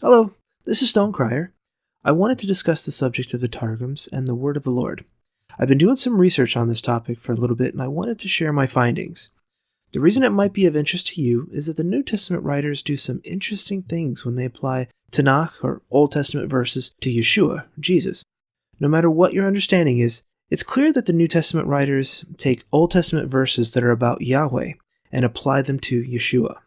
Hello, this is Crier. I wanted to discuss the subject of the Targums and the Word of the Lord. I've been doing some research on this topic for a little bit, and I wanted to share my findings. The reason it might be of interest to you is that the New Testament writers do some interesting things when they apply Tanakh or Old Testament verses to Yeshua, Jesus. No matter what your understanding is, it's clear that the New Testament writers take Old Testament verses that are about Yahweh and apply them to Yeshua.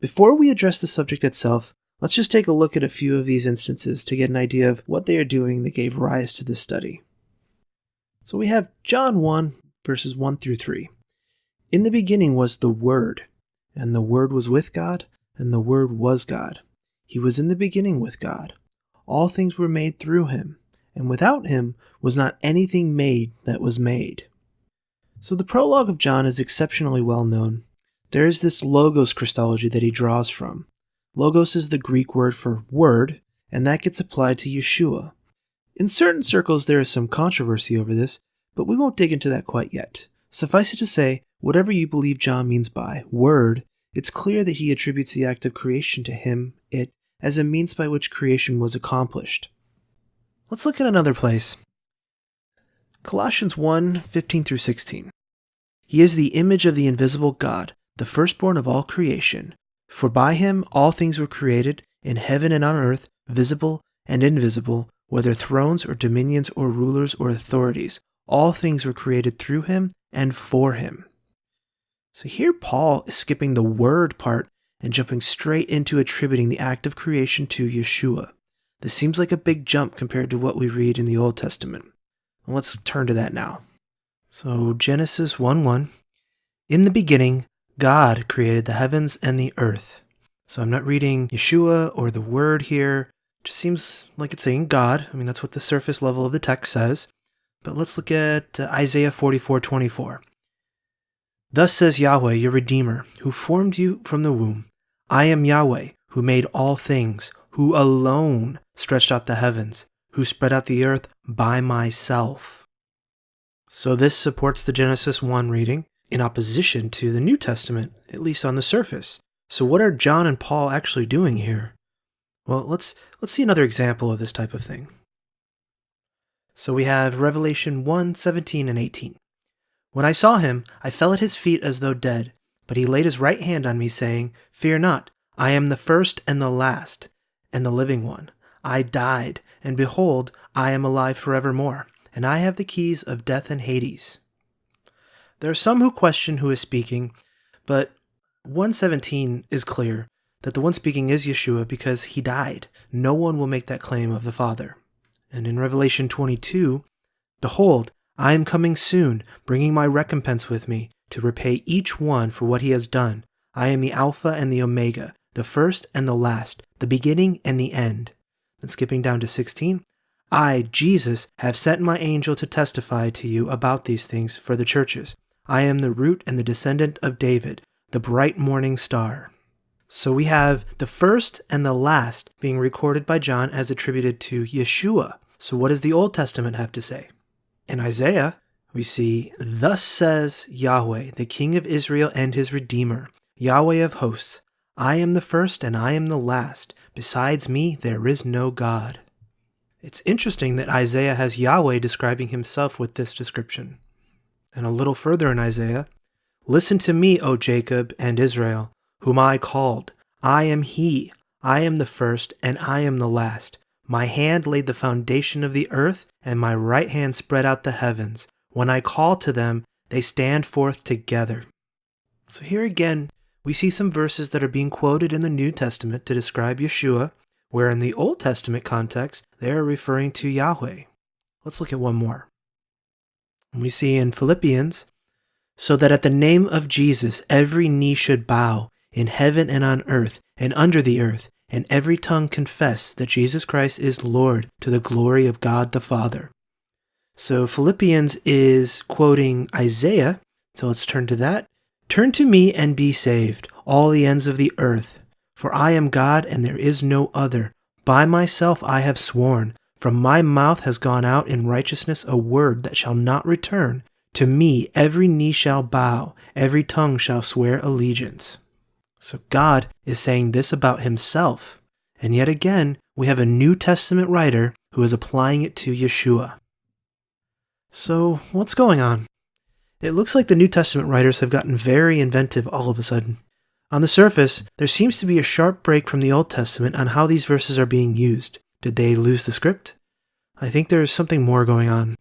Before we address the subject itself, let's just take a look at a few of these instances to get an idea of what they are doing that gave rise to this study. So we have John 1, verses 1 through 3. In the beginning was the Word, and the Word was with God, and the Word was God. He was in the beginning with God. All things were made through him, and without him was not anything made that was made. So the prologue of John is exceptionally well known. There is this Logos Christology that he draws from. Logos is the Greek word for word, and that gets applied to Yeshua. In certain circles there is some controversy over this, but we won't dig into that quite yet. Suffice it to say, whatever you believe John means by word, it's clear that he attributes the act of creation to him, it, as a means by which creation was accomplished. Let's look at another place. Colossians 1, 15 through 16. He is the image of the invisible God, the firstborn of all creation. For by him all things were created, in heaven and on earth, visible and invisible, whether thrones or dominions or rulers or authorities. All things were created through him and for him. So here Paul is skipping the word part and jumping straight into attributing the act of creation to Yeshua. This seems like a big jump compared to what we read in the Old Testament. And let's turn to that now. So Genesis 1:1. In the beginning, God created the heavens and the earth. So I'm not reading Yeshua or the word here. It just seems like it's saying God. I mean, that's what the surface level of the text says. But let's look at Isaiah 44:24. Thus says Yahweh, your Redeemer, who formed you from the womb. I am Yahweh, who made all things, who alone stretched out the heavens, who spread out the earth by myself. So this supports the Genesis 1 reading, in opposition to the New Testament, at least on the surface. So what are John and Paul actually doing here? Well, let's see another example of this type of thing. So we have Revelation 1, 17 and 18. When I saw him, I fell at his feet as though dead, but he laid his right hand on me, saying, Fear not, I am the first and the last, and the living one. I died, and behold, I am alive forevermore, and I have the keys of death and Hades. There are some who question who is speaking, but 1:17 is clear that the one speaking is Yeshua because he died. No one will make that claim of the Father. And in Revelation 22, Behold, I am coming soon, bringing my recompense with me, to repay each one for what he has done. I am the Alpha and the Omega, the first and the last, the beginning and the end. Then skipping down to 16, I, Jesus, have sent my angel to testify to you about these things for the churches. I am the root and the descendant of David, the bright morning star. So we have the first and the last being recorded by John as attributed to Yeshua. So what does the Old Testament have to say? In Isaiah, we see, Thus says Yahweh, the King of Israel and his Redeemer, Yahweh of hosts, I am the first and I am the last. Besides me, there is no God. It's interesting that Isaiah has Yahweh describing himself with this description. And a little further in Isaiah, Listen to me, O Jacob and Israel, whom I called. I am he. I am the first, and I am the last. My hand laid the foundation of the earth, and my right hand spread out the heavens. When I call to them, they stand forth together. So here again, we see some verses that are being quoted in the New Testament to describe Yeshua, where in the Old Testament context, they are referring to Yahweh. Let's look at one more. We see in Philippians, so that at the name of Jesus every knee should bow, in heaven and on earth and under the earth, and every tongue confess that Jesus Christ is Lord, to the glory of God the Father. So Philippians is quoting Isaiah, so let's turn to that. Turn to me and be saved, all the ends of the earth. For I am God and there is no other. By myself I have sworn. From my mouth has gone out in righteousness a word that shall not return. To me every knee shall bow, every tongue shall swear allegiance. So God is saying this about himself. And yet again, we have a New Testament writer who is applying it to Yeshua. So, what's going on? It looks like the New Testament writers have gotten very inventive all of a sudden. On the surface, there seems to be a sharp break from the Old Testament on how these verses are being used. Did they lose the script? I think there is something more going on.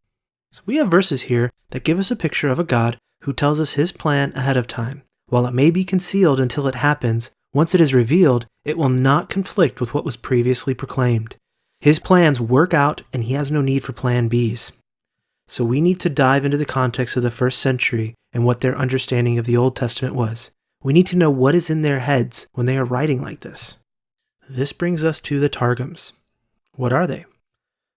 So we have verses here that give us a picture of a God who tells us his plan ahead of time. While it may be concealed until it happens, once it is revealed, it will not conflict with what was previously proclaimed. His plans work out, and he has no need for plan Bs. So we need to dive into the context of the first century and what their understanding of the Old Testament was. We need to know what is in their heads when they are writing like this. This brings us to the Targums. What are they?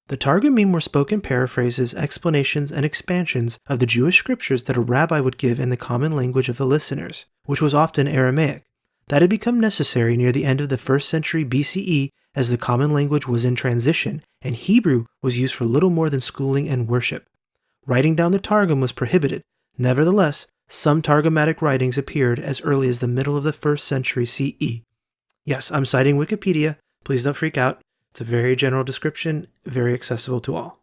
The Targumim were spoken paraphrases, explanations, and expansions of the Jewish scriptures that a rabbi would give in the common language of the listeners, which was often Aramaic. That had become necessary near the end of the 1st century BCE as the common language was in transition, and Hebrew was used for little more than schooling and worship. Writing down the Targum was prohibited. Nevertheless, some Targumatic writings appeared as early as the middle of the 1st century CE. Yes, I'm citing Wikipedia. Please don't freak out. It's a very general description, very accessible to all.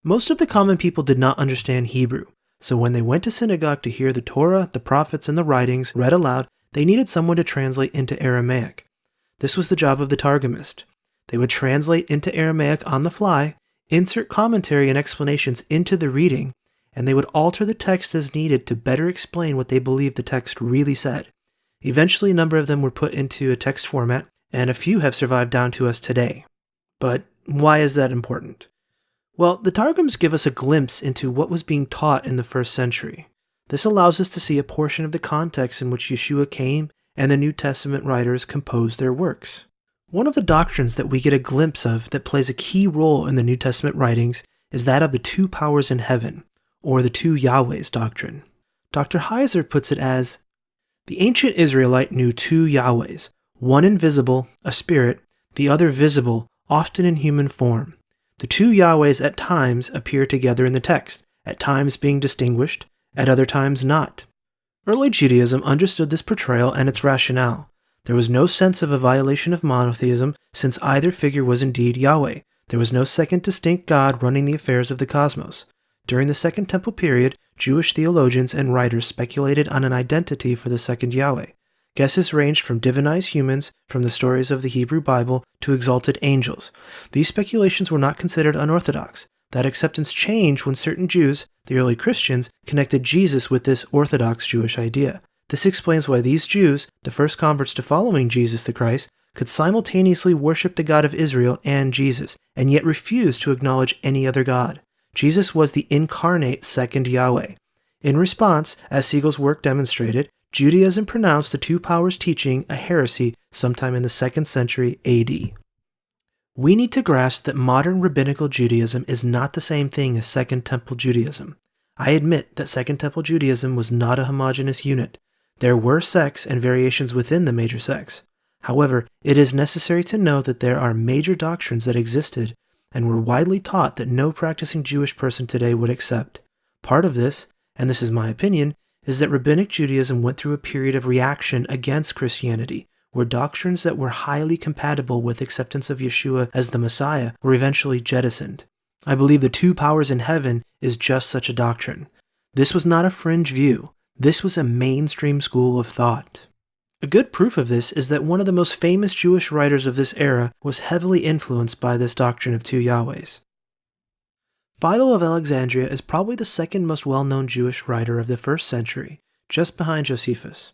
Most of the common people did not understand Hebrew, so when they went to synagogue to hear the Torah, the prophets, and the writings read aloud, they needed someone to translate into Aramaic. This was the job of the Targumist. They would translate into Aramaic on the fly, insert commentary and explanations into the reading, and they would alter the text as needed to better explain what they believed the text really said. Eventually, a number of them were put into a text format, and a few have survived down to us today. But why is that important? Well, the Targums give us a glimpse into what was being taught in the 1st century. This allows us to see a portion of the context in which Yeshua came and the New Testament writers composed their works. One of the doctrines that we get a glimpse of that plays a key role in the New Testament writings is that of the two powers in heaven, or the two Yahwehs doctrine. Dr. Heiser puts it as, the ancient Israelite knew two Yahwehs, one invisible, a spirit, the other visible, often in human form. The two Yahwehs at times appear together in the text, at times being distinguished, at other times not. Early Judaism understood this portrayal and its rationale. There was no sense of a violation of monotheism, since either figure was indeed Yahweh. There was no second distinct God running the affairs of the cosmos. During the Second Temple period, Jewish theologians and writers speculated on an identity for the second Yahweh. Guesses ranged from divinized humans, from the stories of the Hebrew Bible, to exalted angels. These speculations were not considered unorthodox. That acceptance changed when certain Jews, the early Christians, connected Jesus with this orthodox Jewish idea. This explains why these Jews, the first converts to following Jesus the Christ, could simultaneously worship the God of Israel and Jesus, and yet refuse to acknowledge any other God. Jesus was the incarnate second Yahweh. In response, as Siegel's work demonstrated, Judaism pronounced the two powers teaching a heresy sometime in the 2nd century AD. We need to grasp that modern rabbinical Judaism is not the same thing as Second Temple Judaism. I admit that Second Temple Judaism was not a homogeneous unit. There were sects and variations within the major sects. However, it is necessary to know that there are major doctrines that existed and were widely taught that no practicing Jewish person today would accept. Part of this, and this is my opinion, is that Rabbinic Judaism went through a period of reaction against Christianity, where doctrines that were highly compatible with acceptance of Yeshua as the Messiah were eventually jettisoned. I believe the two powers in heaven is just such a doctrine. This was not a fringe view. This was a mainstream school of thought. A good proof of this is that one of the most famous Jewish writers of this era was heavily influenced by this doctrine of two Yahwehs. Philo of Alexandria is probably the second most well-known Jewish writer of the 1st century, just behind Josephus.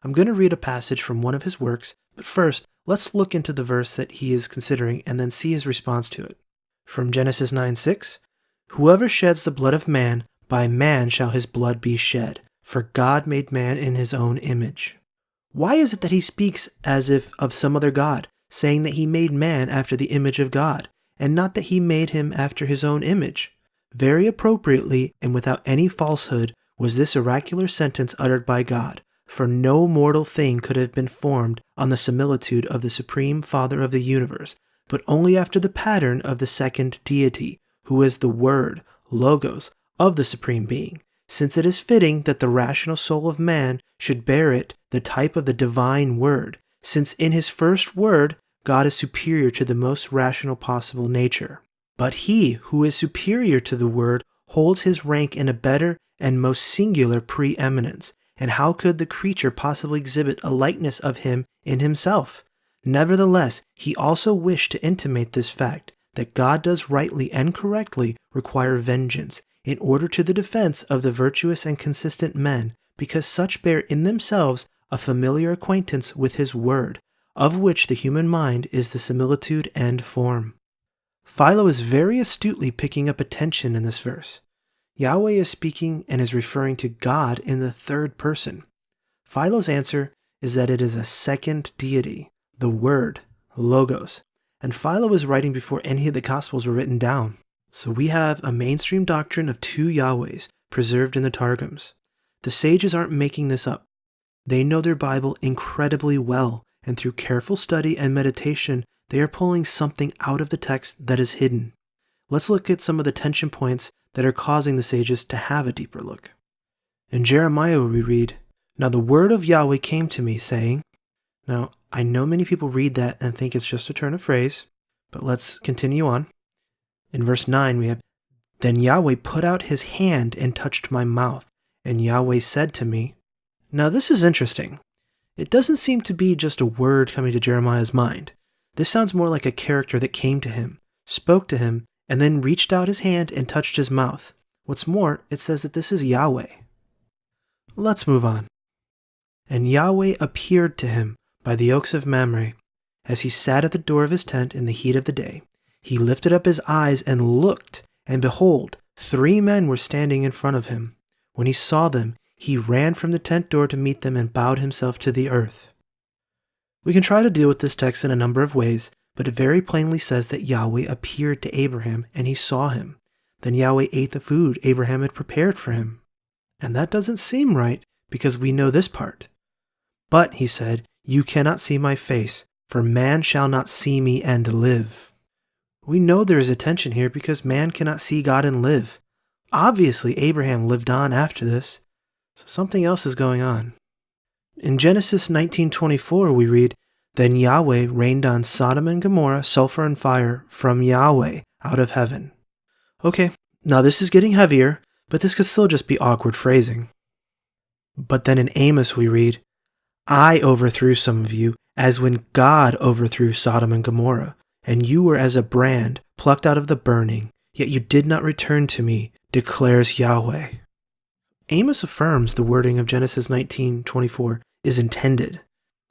I'm going to read a passage from one of his works, but first, let's look into the verse that he is considering and then see his response to it. From Genesis 9:6, "Whoever sheds the blood of man, by man shall his blood be shed, for God made man in his own image." Why is it that he speaks as if of some other God, saying that he made man after the image of God, and not that he made him after his own image? Very appropriately, and without any falsehood, was this oracular sentence uttered by God, for no mortal thing could have been formed on the similitude of the Supreme Father of the universe, but only after the pattern of the second deity, who is the Word, Logos, of the Supreme Being, since it is fitting that the rational soul of man should bear it, the type of the divine Word, since in his first word, God is superior to the most rational possible nature. But he who is superior to the Word holds his rank in a better and most singular preeminence. And how could the creature possibly exhibit a likeness of him in himself? Nevertheless, he also wished to intimate this fact, that God does rightly and correctly require vengeance in order to the defense of the virtuous and consistent men, because such bear in themselves a familiar acquaintance with his word, of which the human mind is the similitude and form. Philo is very astutely picking up attention in this verse. Yahweh is speaking and is referring to God in the third person. Philo's answer is that it is a second deity, the Word, Logos, and Philo is writing before any of the Gospels were written down. So we have a mainstream doctrine of two Yahwehs preserved in the Targums. The sages aren't making this up. They know their Bible incredibly well, and through careful study and meditation, they are pulling something out of the text that is hidden. Let's look at some of the tension points that are causing the sages to have a deeper look. In Jeremiah we read, "Now the word of Yahweh came to me, saying..." Now, I know many people read that and think it's just a turn of phrase, but let's continue on. In verse 9 we have, "Then Yahweh put out his hand and touched my mouth, and Yahweh said to me..." Now this is interesting. It doesn't seem to be just a word coming to Jeremiah's mind. This sounds more like a character that came to him, spoke to him, and then reached out his hand and touched his mouth. What's more, it says that this is Yahweh. Let's move on. "And Yahweh appeared to him by the oaks of Memra, as he sat at the door of his tent in the heat of the day. He lifted up his eyes and looked, and behold, 3 men were standing in front of him. When he saw them, he ran from the tent door to meet them and bowed himself to the earth." We can try to deal with this text in a number of ways, but it very plainly says that Yahweh appeared to Abraham and he saw him. Then Yahweh ate the food Abraham had prepared for him. And that doesn't seem right because we know this part. "But," he said, "you cannot see my face, for man shall not see me and live." We know there is a tension here because man cannot see God and live. Obviously, Abraham lived on after this, so something else is going on. In Genesis 19:24 we read, "Then Yahweh rained on Sodom and Gomorrah sulfur and fire from Yahweh out of heaven." Okay, now this is getting heavier, but this could still just be awkward phrasing. But then in Amos we read, "I overthrew some of you, as when God overthrew Sodom and Gomorrah, and you were as a brand plucked out of the burning, yet you did not return to me, declares Yahweh." Amos affirms the wording of Genesis 19:24 is intended.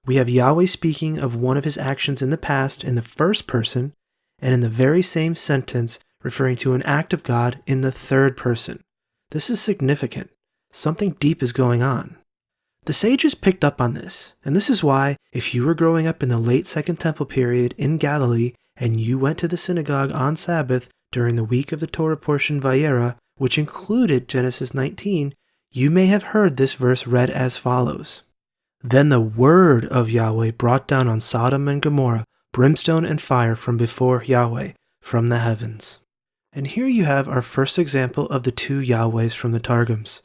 We have Yahweh speaking of one of his actions in the past in the first person, and in the very same sentence referring to an act of God in the third person. This is significant. Something deep is going on. The sages picked up on this, and this is why, if you were growing up in the late Second Temple period in Galilee, and you went to the synagogue on Sabbath during the week of the Torah portion Vayera, which included Genesis 19, you may have heard this verse read as follows. "Then the word of Yahweh brought down on Sodom and Gomorrah brimstone and fire from before Yahweh from the heavens." And here you have our first example of the two Yahwehs from the Targums.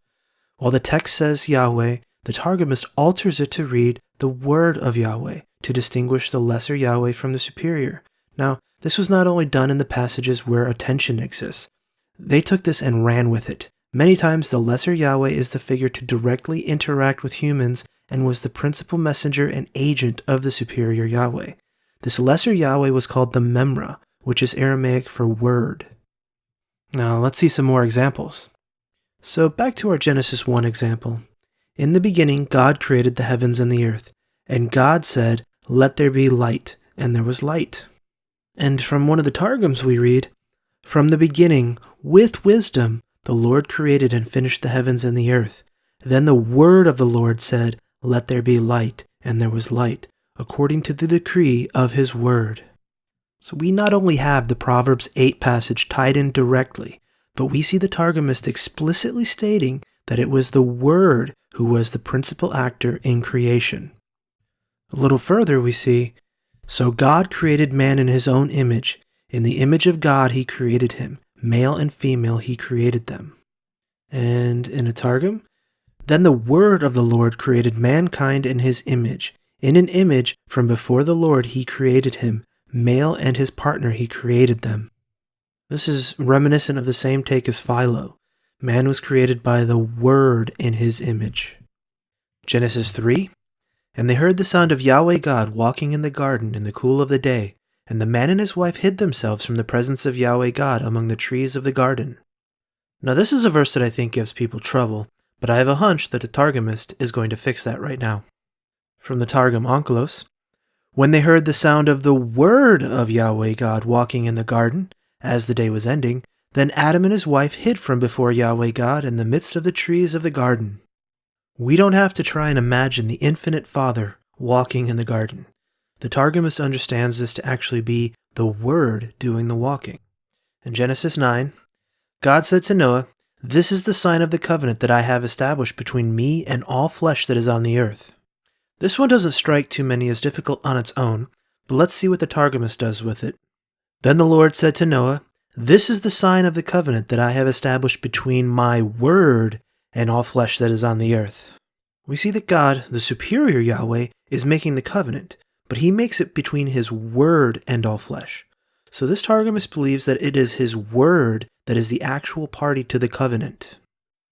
While the text says Yahweh, the Targumist alters it to read the word of Yahweh to distinguish the lesser Yahweh from the superior. Now, this was not only done in the passages where a tension exists. They took this and ran with it. Many times the lesser Yahweh is the figure to directly interact with humans and was the principal messenger and agent of the superior Yahweh. This lesser Yahweh was called the Memra, which is Aramaic for word. Now let's see some more examples. So back to our Genesis 1 example. "In the beginning God created the heavens and the earth, and God said, 'Let there be light,' and there was light." And from one of the Targums we read, "From the beginning, with wisdom, the Lord created and finished the heavens and the earth. Then the word of the Lord said, 'Let there be light,' and there was light, according to the decree of his word." So we not only have the Proverbs 8 passage tied in directly, but we see the Targumist explicitly stating that it was the Word who was the principal actor in creation. A little further we see, "So God created man in his own image. In the image of God he created him. Male and female he created them." And in a Targum, "Then the Word of the Lord created mankind in his image. In an image from before the Lord he created him, male and his partner he created them. This is reminiscent of the same take as Philo. Man was created by the Word in his image. Genesis 3, And they heard the sound of Yahweh God walking in the garden in the cool of the day, and the man and his wife hid themselves from the presence of Yahweh God among the trees of the garden. Now this is a verse that I think gives people trouble, but I have a hunch that the Targumist is going to fix that right now. From the Targum Onkelos, When they heard the sound of the word of Yahweh God walking in the garden, as the day was ending, then Adam and his wife hid from before Yahweh God in the midst of the trees of the garden. We don't have to try and imagine the infinite Father walking in the garden. The Targumist understands this to actually be the Word doing the walking. In Genesis 9, God said to Noah, This is the sign of the covenant that I have established between me and all flesh that is on the earth. This one doesn't strike too many as difficult on its own, but let's see what the Targumist does with it. Then the Lord said to Noah, This is the sign of the covenant that I have established between my word and all flesh that is on the earth. We see that God, the superior Yahweh, is making the covenant, but he makes it between his word and all flesh. So this Targumist believes that it is his word that is the actual party to the covenant.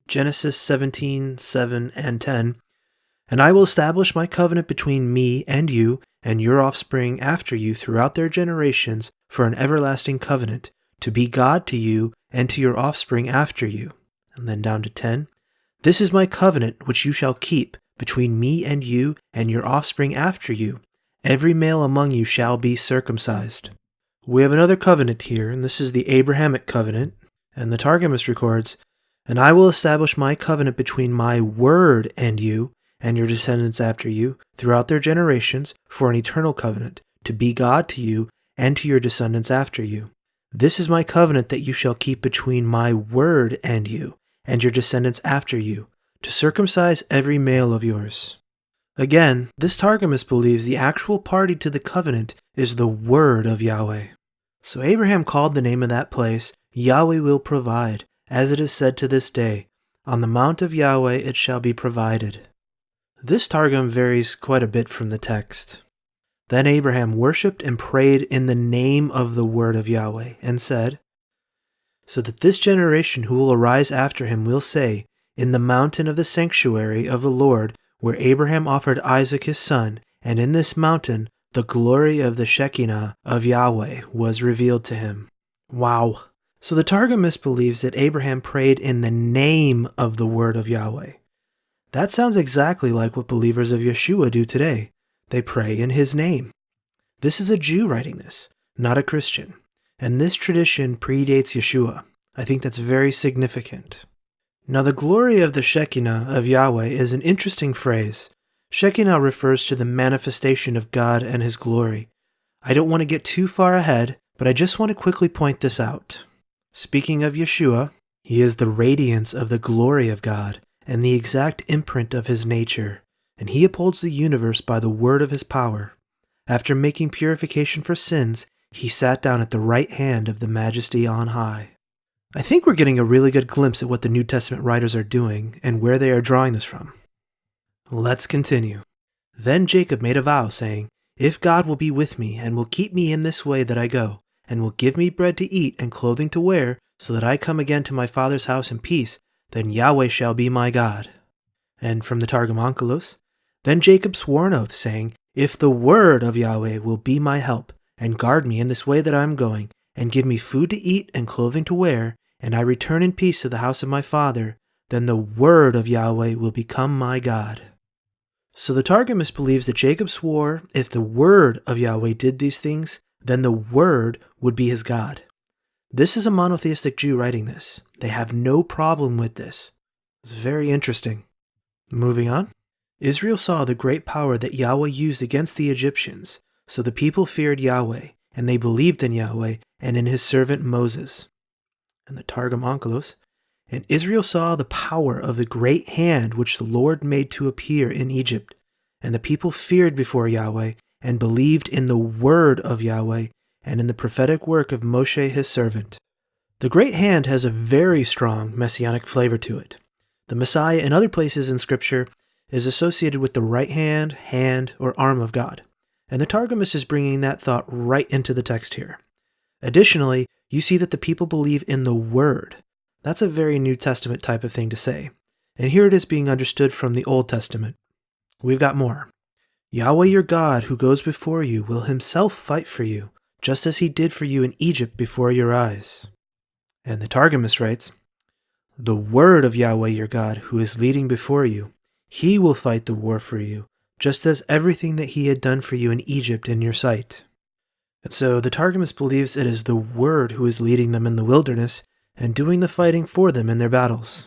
Genesis 17, 7, and 10. And I will establish my covenant between me and you and your offspring after you throughout their generations for an everlasting covenant, to be God to you and to your offspring after you. And then down to 10. This is my covenant which you shall keep between me and you and your offspring after you. Every male among you shall be circumcised. We have another covenant here, and this is the Abrahamic covenant. And the Targumist records, And I will establish my covenant between my word and you and your descendants after you throughout their generations for an eternal covenant, to be God to you and to your descendants after you. This is my covenant that you shall keep between my word and you and your descendants after you, to circumcise every male of yours. Again, this Targumist believes the actual party to the covenant is the word of Yahweh. So Abraham called the name of that place, Yahweh will provide, as it is said to this day, On the mount of Yahweh it shall be provided. This Targum varies quite a bit from the text. Then Abraham worshipped and prayed in the name of the word of Yahweh, and said, So that this generation who will arise after him will say, In the mountain of the sanctuary of the Lord, where Abraham offered Isaac his son, and in this mountain the glory of the Shekinah of Yahweh was revealed to him. Wow. So the Targumist believes that Abraham prayed in the name of the word of Yahweh. That sounds exactly like what believers of Yeshua do today. They pray in his name. This is a Jew writing this, not a Christian. And this tradition predates Yeshua. I think that's very significant. Now, the glory of the Shekinah of Yahweh is an interesting phrase. Shekinah refers to the manifestation of God and his glory. I don't want to get too far ahead, but I just want to quickly point this out. Speaking of Yeshua, he is the radiance of the glory of God and the exact imprint of his nature, and he upholds the universe by the word of his power. After making purification for sins, he sat down at the right hand of the Majesty on high. I think we're getting a really good glimpse at what the New Testament writers are doing and where they are drawing this from. Let's continue. Then Jacob made a vow, saying, If God will be with me and will keep me in this way that I go, and will give me bread to eat and clothing to wear, so that I come again to my father's house in peace, then Yahweh shall be my God. And from the Targum Onkelos, Then Jacob swore an oath, saying, If the word of Yahweh will be my help, and guard me in this way that I am going, and give me food to eat and clothing to wear, and I return in peace to the house of my father, then the word of Yahweh will become my God. So the Targumist believes that Jacob swore if the word of Yahweh did these things, then the word would be his God. This is a monotheistic Jew writing this. They have no problem with this. It's very interesting. Moving on. Israel saw the great power that Yahweh used against the Egyptians, so the people feared Yahweh, and they believed in Yahweh and in his servant Moses. And the Targum Onkelos, And Israel saw the power of the great hand which the Lord made to appear in Egypt, and the people feared before Yahweh, and believed in the word of Yahweh, and in the prophetic work of Moshe his servant. The great hand has a very strong messianic flavor to it. The Messiah in other places in Scripture is associated with the right hand, or arm of God. And the Targumist is bringing that thought right into the text here. Additionally, you see that the people believe in the Word. That's a very New Testament type of thing to say. And here it is being understood from the Old Testament. We've got more. Yahweh your God, who goes before you, will himself fight for you, just as he did for you in Egypt before your eyes. And the Targumist writes, the word of Yahweh your God, who is leading before you, he will fight the war for you, just as everything that he had done for you in Egypt in your sight. And so the Targumist believes it is the Word who is leading them in the wilderness and doing the fighting for them in their battles.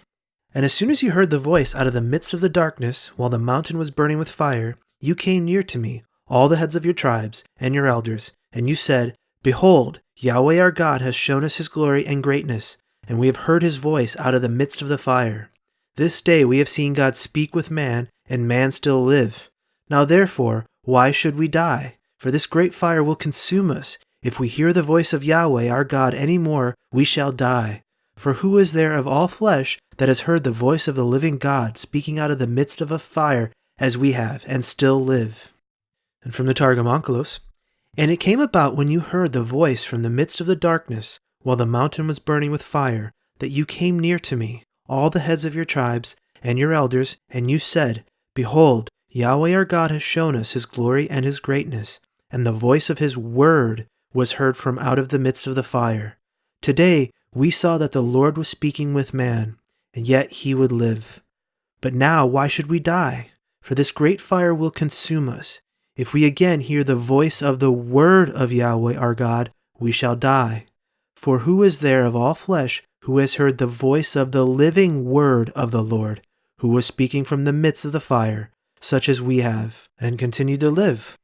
And as soon as you heard the voice out of the midst of the darkness, while the mountain was burning with fire, you came near to me, all the heads of your tribes and your elders, and you said, behold, Yahweh our God has shown us his glory and greatness, and we have heard his voice out of the midst of the fire. This day we have seen God speak with man, and man still live. Now therefore, why should we die? For this great fire will consume us. If we hear the voice of Yahweh our God any more, we shall die. For who is there of all flesh that has heard the voice of the living God speaking out of the midst of a fire, as we have, and still live? And from the Targum Onkelos, and it came about when you heard the voice from the midst of the darkness, while the mountain was burning with fire, that you came near to me, all the heads of your tribes and your elders, and you said, behold, Yahweh our God has shown us his glory and his greatness, and the voice of his word was heard from out of the midst of the fire. Today we saw that the Lord was speaking with man, and yet he would live. But now why should we die? For this great fire will consume us. If we again hear the voice of the word of Yahweh our God, we shall die. For who is there of all flesh who has heard the voice of the living word of the Lord, who was speaking from the midst of the fire, such as we have, and continue to live?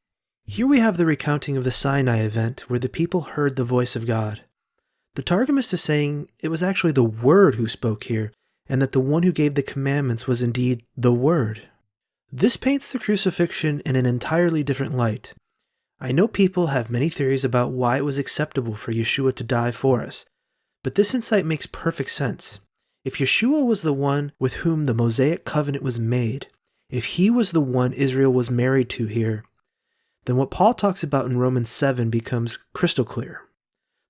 Here we have the recounting of the Sinai event where the people heard the voice of God. The Targumist is saying it was actually the Word who spoke here, and that the one who gave the commandments was indeed the Word. This paints the crucifixion in an entirely different light. I know people have many theories about why it was acceptable for Yeshua to die for us, but this insight makes perfect sense. If Yeshua was the one with whom the Mosaic covenant was made, if he was the one Israel was married to here, then what Paul talks about in Romans 7 becomes crystal clear.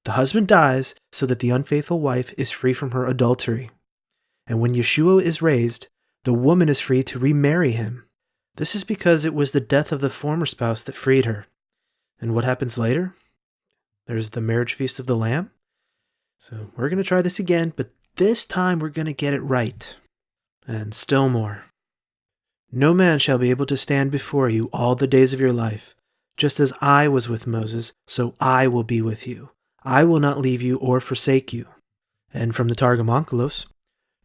The husband dies so that the unfaithful wife is free from her adultery. And when Yeshua is raised, the woman is free to remarry him. This is because it was the death of the former spouse that freed her. And what happens later? There's the marriage feast of the Lamb. So we're going to try this again, but this time we're going to get it right. And still more. No man shall be able to stand before you all the days of your life. Just as I was with Moses, so I will be with you. I will not leave you or forsake you. And from the Targum Onkelos,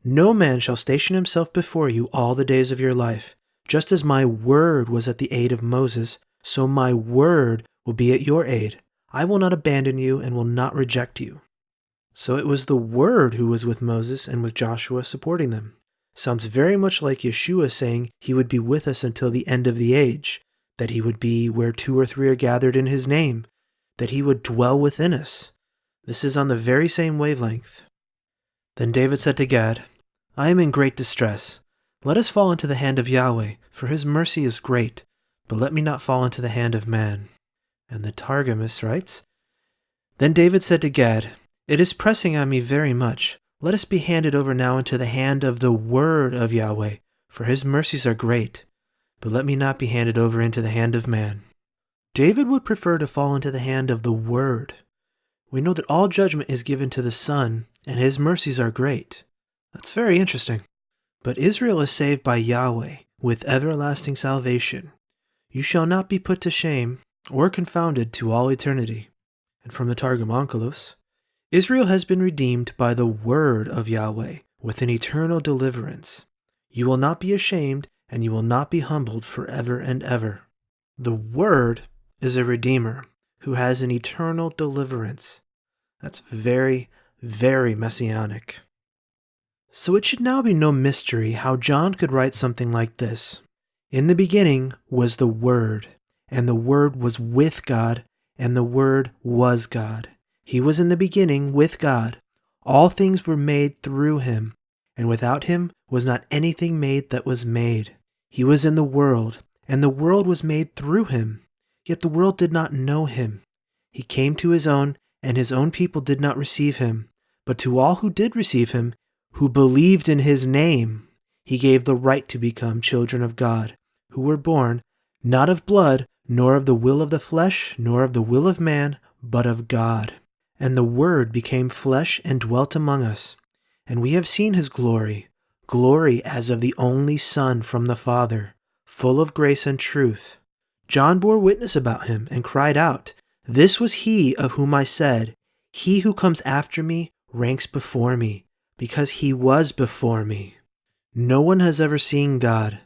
no man shall station himself before you all the days of your life. Just as my word was at the aid of Moses, so my word will be at your aid. I will not abandon you and will not reject you. So it was the Word who was with Moses and with Joshua supporting them. Sounds very much like Yeshua saying he would be with us until the end of the age, that he would be where 2 or 3 are gathered in his name, that he would dwell within us. This is on the very same wavelength. Then David said to Gad, I am in great distress. Let us fall into the hand of Yahweh, for his mercy is great, but let me not fall into the hand of man. And the Targumist writes, Then David said to Gad, It is pressing on me very much. Let us be handed over now into the hand of the word of Yahweh, for his mercies are great, but let me not be handed over into the hand of man. David would prefer to fall into the hand of the word. We know that all judgment is given to the Son, and his mercies are great. That's very interesting. But Israel is saved by Yahweh with everlasting salvation. You shall not be put to shame or confounded to all eternity. And from the Targum Onkelos, Israel has been redeemed by the word of Yahweh with an eternal deliverance. You will not be ashamed, and you will not be humbled forever and ever. The word is a redeemer who has an eternal deliverance. That's very, very messianic. So it should now be no mystery how John could write something like this. In the beginning was the Word, and the Word was with God, and the Word was God. He was in the beginning with God. All things were made through him, and without him was not anything made that was made. He was in the world, and the world was made through him, yet the world did not know him. He came to his own, and his own people did not receive him. But to all who did receive him, who believed in his name, he gave the right to become children of God, who were born, not of blood, nor of the will of the flesh, nor of the will of man, but of God. And the Word became flesh and dwelt among us. And we have seen his glory, glory as of the only Son from the Father, full of grace and truth. John bore witness about him and cried out, "This was he of whom I said, 'He who comes after me ranks before me, because he was before me.'" No one has ever seen God.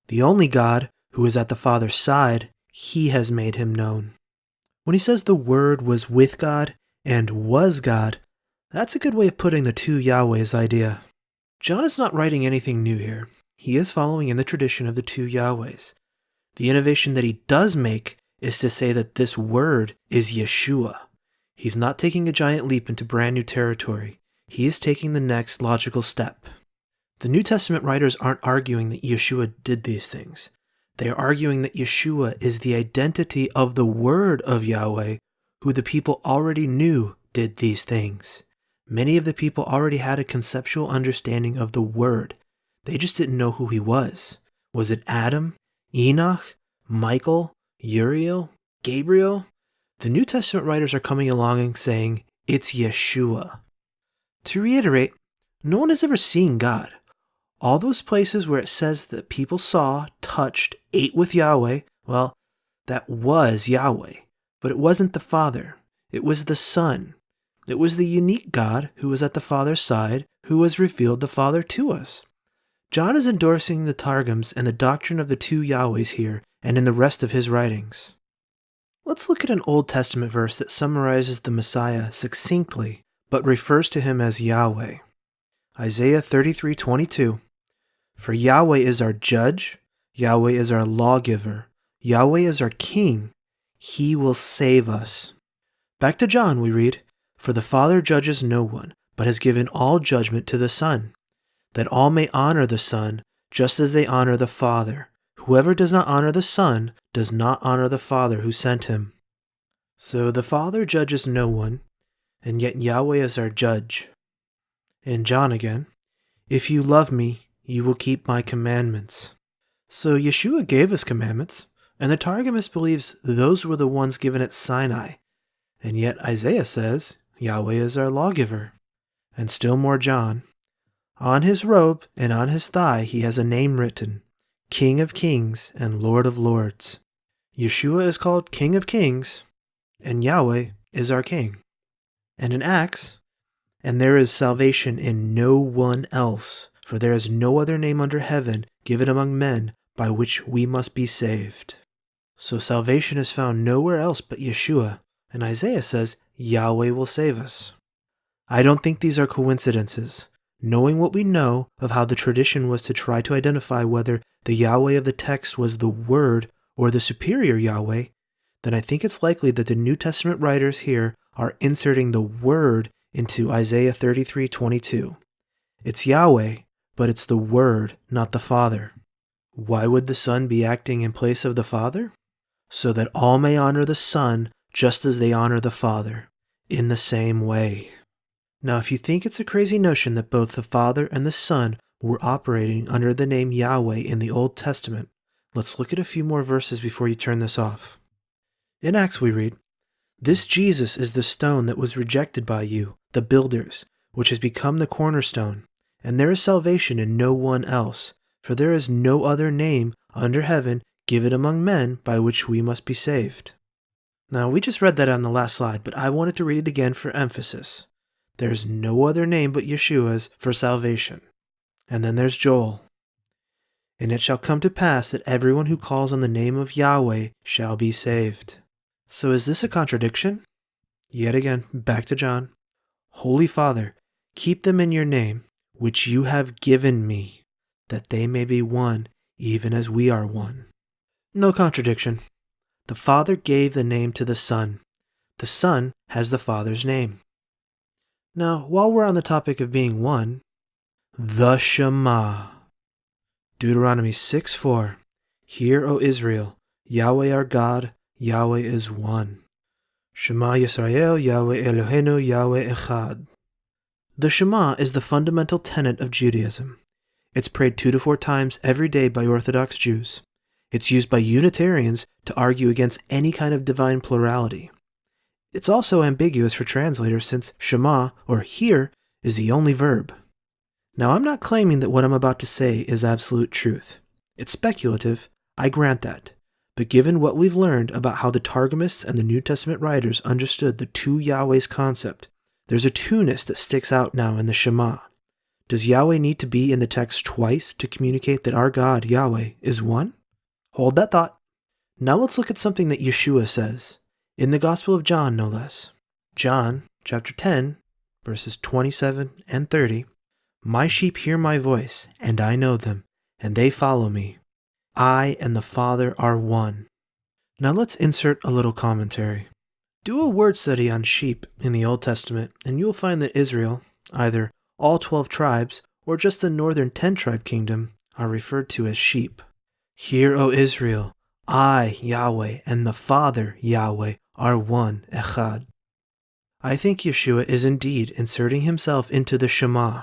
The only God, who is at the Father's side, he has made him known. When he says the Word was with God and was God, that's a good way of putting the two Yahwehs idea. John is not writing anything new here. He is following in the tradition of the two Yahwehs. The innovation that he does make is to say that this Word is Yeshua. He's not taking a giant leap into brand new territory. He is taking the next logical step. The New Testament writers aren't arguing that Yeshua did these things. They are arguing that Yeshua is the identity of the Word of Yahweh, who the people already knew did these things. Many of the people already had a conceptual understanding of the Word. They just didn't know who he was. Was it Adam, Enoch, Michael, Uriel, Gabriel? The New Testament writers are coming along and saying, it's Yeshua. To reiterate, no one has ever seen God. All those places where it says that people saw, touched, ate with Yahweh, well, that was Yahweh. But it wasn't the Father. It was the Son. It was the unique God who was at the Father's side, who has revealed the Father to us. John is endorsing the Targums and the doctrine of the two Yahwehs here and in the rest of his writings. Let's look at an Old Testament verse that summarizes the Messiah succinctly, but refers to him as Yahweh. Isaiah 33:22. For Yahweh is our judge, Yahweh is our lawgiver, Yahweh is our king, he will save us. Back to John we read, For the Father judges no one, but has given all judgment to the Son, that all may honor the Son, just as they honor the Father. Whoever does not honor the Son does not honor the Father who sent him. So the Father judges no one, and yet Yahweh is our judge. In John again, If you love me, you will keep my commandments. So Yeshua gave us commandments, and the Targumist believes those were the ones given at Sinai. And yet Isaiah says Yahweh is our lawgiver. And still more John. On his robe and on his thigh he has a name written, King of Kings and Lord of Lords. Yeshua is called King of Kings, and Yahweh is our King. And in Acts, and there is salvation in no one else, for there is no other name under heaven given among men by which we must be saved. So salvation is found nowhere else but Yeshua, and Isaiah says Yahweh will save us. I don't think these are coincidences. Knowing what we know of how the tradition was to try to identify whether the Yahweh of the text was the Word or the superior Yahweh, then I think it's likely that the New Testament writers here are inserting the Word into Isaiah 33:22. It's Yahweh, but it's the Word, not the Father. Why would the Son be acting in place of the Father? So that all may honor the Son just as they honor the Father, in the same way. Now, if you think it's a crazy notion that both the Father and the Son were operating under the name Yahweh in the Old Testament, let's look at a few more verses before you turn this off. In Acts we read, This Jesus is the stone that was rejected by you, the builders, which has become the cornerstone. And there is salvation in no one else, for there is no other name under heaven given among men by which we must be saved. Now, we just read that on the last slide, but I wanted to read it again for emphasis. There is no other name but Yeshua's for salvation. And then there's Joel. And it shall come to pass that everyone who calls on the name of Yahweh shall be saved. So is this a contradiction? Yet again, back to John. Holy Father, keep them in your name, which you have given me, that they may be one, even as we are one. No contradiction. The Father gave the name to the Son. The Son has the Father's name. Now, while we're on the topic of being one, the Shema. Deuteronomy 6:4. Hear, O Israel, Yahweh our God, Yahweh is one. Shema Yisrael, Yahweh Eloheinu, Yahweh Echad. The Shema is the fundamental tenet of Judaism. It's prayed 2 to 4 times every day by Orthodox Jews. It's used by Unitarians to argue against any kind of divine plurality. It's also ambiguous for translators since Shema, or hear, is the only verb. Now, I'm not claiming that what I'm about to say is absolute truth. It's speculative, I grant that. But given what we've learned about how the Targumists and the New Testament writers understood the two Yahwehs concept, there's a two-ness that sticks out now in the Shema. Does Yahweh need to be in the text twice to communicate that our God, Yahweh, is one? Hold that thought. Now let's look at something that Yeshua says, in the Gospel of John no less. John, chapter 10, verses 27 and 30. My sheep hear my voice, and I know them, and they follow me. I and the Father are one. Now let's insert a little commentary. Do a word study on sheep in the Old Testament, and you'll find that Israel, either all 12 tribes or just the northern 10-tribe kingdom, are referred to as sheep. Hear, O Israel, I, Yahweh, and the Father, Yahweh, are one, Echad. I think Yeshua is indeed inserting himself into the Shema,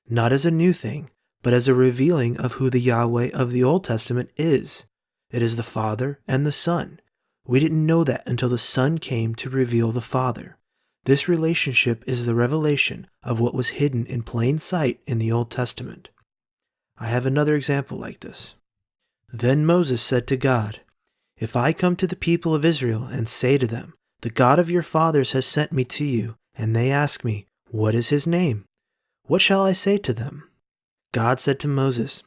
not as a new thing, but as a revealing of who the Yahweh of the Old Testament is. It is the Father and the Son. We didn't know that until the Son came to reveal the Father. This relationship is the revelation of what was hidden in plain sight in the Old Testament. I have another example like this. Then Moses said to God, If I come to the people of Israel and say to them, The God of your fathers has sent me to you, and they ask me, What is his name? What shall I say to them? God said to Moses,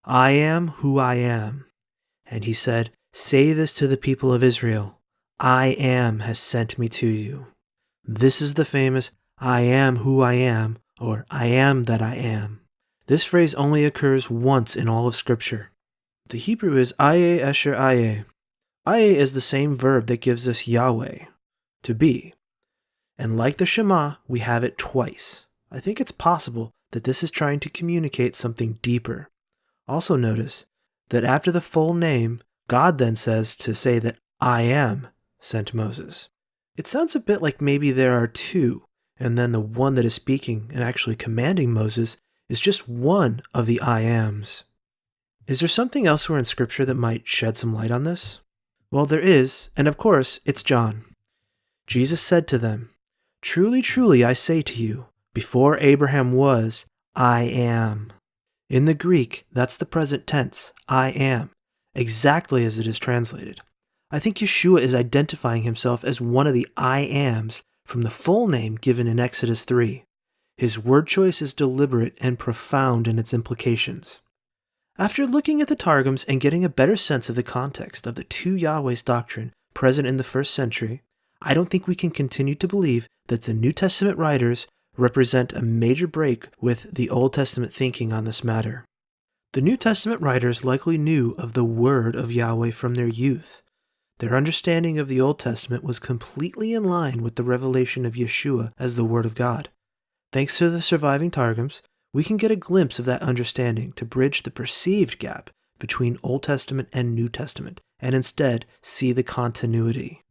I am who I am. And he said, Say this to the people of Israel, I am has sent me to you. This is the famous I am who I am, or I am that I am. This phrase only occurs once in all of Scripture. The Hebrew is Aye Esher Aye. Aye is the same verb that gives us Yahweh, to be. And like the Shema, we have it twice. I think it's possible that this is trying to communicate something deeper. Also notice that after the full name, God then says to say that I am sent Moses. It sounds a bit like maybe there are two, and then the one that is speaking and actually commanding Moses is just one of the I ams. Is there something elsewhere in Scripture that might shed some light on this? Well, there is, and of course, it's John. Jesus said to them, Truly, truly, I say to you, before Abraham was, I am. In the Greek, that's the present tense, I am, exactly as it is translated. I think Yeshua is identifying himself as one of the I ams from the full name given in Exodus 3. His word choice is deliberate and profound in its implications. After looking at the Targums and getting a better sense of the context of the two Yahweh's doctrine present in the first century, I don't think we can continue to believe that the New Testament writers represent a major break with the Old Testament thinking on this matter. The New Testament writers likely knew of the Word of Yahweh from their youth. Their understanding of the Old Testament was completely in line with the revelation of Yeshua as the Word of God. Thanks to the surviving Targums, we can get a glimpse of that understanding to bridge the perceived gap between Old Testament and New Testament, and instead see the continuity.